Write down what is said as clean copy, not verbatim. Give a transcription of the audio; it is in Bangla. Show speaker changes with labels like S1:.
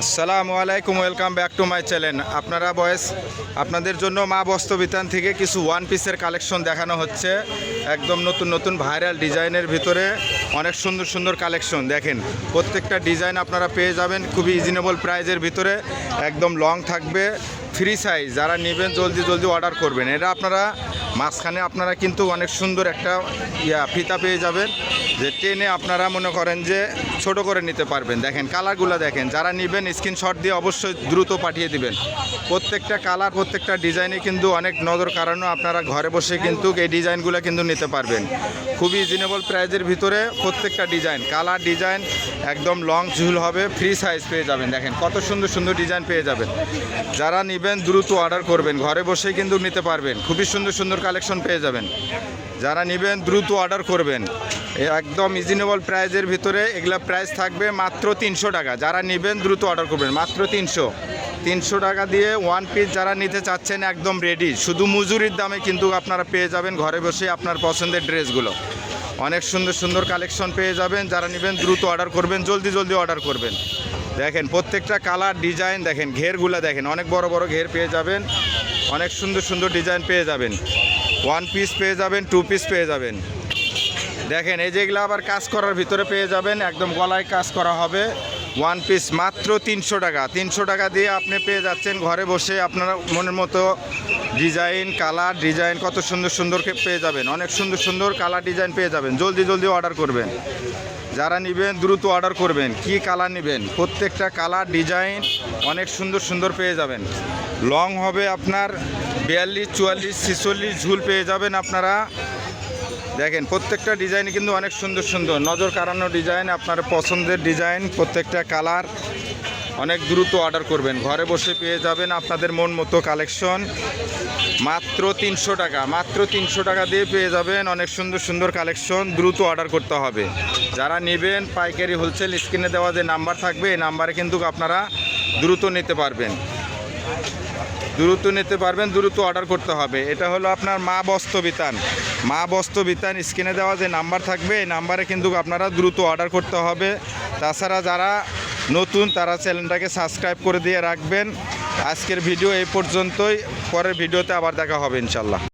S1: আসসালামু আলাইকুম, welcome back to my channel. আপনারা বয়েস আপনাদের জন্য মা বস্ত্রবিতান থেকে কিছু ওয়ান পিসের কালেকশন দেখানো হচ্ছে। একদম নতুন নতুন ভাইরাল ডিজাইনের ভিতরে অনেক সুন্দর সুন্দর কালেকশন। দেখেন প্রত্যেকটা ডিজাইন আপনারা পেয়ে যাবেন খুবই রিজনেবল প্রাইজের ভিতরে। একদম লং থাকবে, ফ্রি সাইজ। যারা নেবেন জলদি জলদি অর্ডার করবেন। এটা আপনারা মাঝখানে আপনারা কিন্তু অনেক সুন্দর একটা ফিতা পেয়ে যাবেন, যে টেনে আপনারা মনে করেন যে ছোট করে নিতে পারবেন। দেখেন কালারগুলো দেখেন, যারা নেবেন স্ক্রিনশট দিয়ে অবশ্যই দ্রুত পাঠিয়ে দিবেন। প্রত্যেকটা কালার প্রত্যেকটা ডিজাইনে কিন্তু অনেক নজর কারণও আপনারা ঘরে বসে কিন্তু এই ডিজাইনগুলো কিন্তু নিতে পারবেন খুবই রিজনেবল প্রাইজের ভিতরে। প্রত্যেকটা ডিজাইন কালার ডিজাইন একদম লং ঝুল হবে, ফ্রি সাইজ পেয়ে যাবেন। দেখেন কত সুন্দর সুন্দর ডিজাইন পেয়ে যাবেন। যারা নেবেন দ্রুত অর্ডার করবেন, ঘরে বসেই কিন্তু নিতে পারবেন। খুবই সুন্দর সুন্দর কালেকশন পেয়ে যাবেন। যারা নেবেন দ্রুত অর্ডার করবেন। একদম রিজনেবল প্রাইজের ভিতরে এগুলা প্রাইস থাকবে মাত্র 300 টাকা। যারা নেবেন দ্রুত অর্ডার করবেন, মাত্র 300 টাকা দিয়ে ওয়ান পিস যারা নিতে চাচ্ছেন একদম রেডি। শুধু মজুরির দামে কিন্তু আপনারা পেয়ে যাবেন ঘরে বসে আপনার পছন্দের ড্রেসগুলো। অনেক সুন্দর সুন্দর কালেকশন পেয়ে যাবেন। যারা নেবেন দ্রুত অর্ডার করবেন, জলদি জলদি অর্ডার করবেন। দেখেন প্রত্যেকটা কালার ডিজাইন দেখেন, ঘেরগুলো দেখেন, অনেক বড় বড় ঘের পেয়ে যাবেন। অনেক সুন্দর সুন্দর ডিজাইন পেয়ে যাবেন। ওয়ান পিস পেয়ে যাবেন, টু পিস পেয়ে যাবেন। দেখেন এই যেগুলো আবার কাজ করার ভিতরে পেয়ে যাবেন, একদম গলায় কাজ করা হবে। ওয়ান পিস মাত্র 300 টাকা। 300 টাকা দিয়ে আপনি পেয়ে যাচ্ছেন ঘরে বসে আপনার মনের মতো ডিজাইন কালার ডিজাইন কত সুন্দর সুন্দর পেয়ে যাবেন। অনেক সুন্দর সুন্দর কালার ডিজাইন পেয়ে যাবেন। জলদি জলদি অর্ডার করবেন। যারা নেবেন দ্রুত অর্ডার করবেন। কি কালার নেবেন, প্রত্যেকটা কালার ডিজাইন অনেক সুন্দর সুন্দর পেয়ে যাবেন। লং হবে আপনার 42, 44, 46 ঝুল পেয়ে যাবেন আপনারা। দেখেন প্রত্যেকটা ডিজাইনই কিন্তু অনেক সুন্দর সুন্দর নজর কাড়ানো ডিজাইন, আপনার পছন্দের ডিজাইন। প্রত্যেকটা কালার অনেক দ্রুত অর্ডার করবেন, ঘরে বসে পেয়ে যাবেন আপনাদের মন মতো কালেকশন। মাত্র 300 টাকা। মাত্র 300 টাকা দিয়ে পেয়ে যাবেন অনেক সুন্দর সুন্দর কালেকশন। দ্রুত অর্ডার করতে হবে। যারা নেবেন পাইকারি হোলসেল স্ক্রিনে দেওয়া যে নাম্বার থাকবে এই নাম্বারে কিন্তু আপনারা দ্রুত নিতে পারবেন, দ্রুত অর্ডার করতে হবে। এটা হলো আপনার মা বস্ত্রবিতান। মা বস্ত্রবিতান স্ক্রিনে দেওয়া যে নাম্বার থাকবে এই নাম্বারে কিন্তু আপনারা দ্রুত অর্ডার করতে হবে। তাছাড়া যারা নতুন তারা চ্যানেলটাকে সাবস্ক্রাইব করে দিয়ে রাখবেন। আজকের ভিডিও এই পর্যন্তই, পরের ভিডিওতে আবার দেখা হবে ইনশাল্লাহ।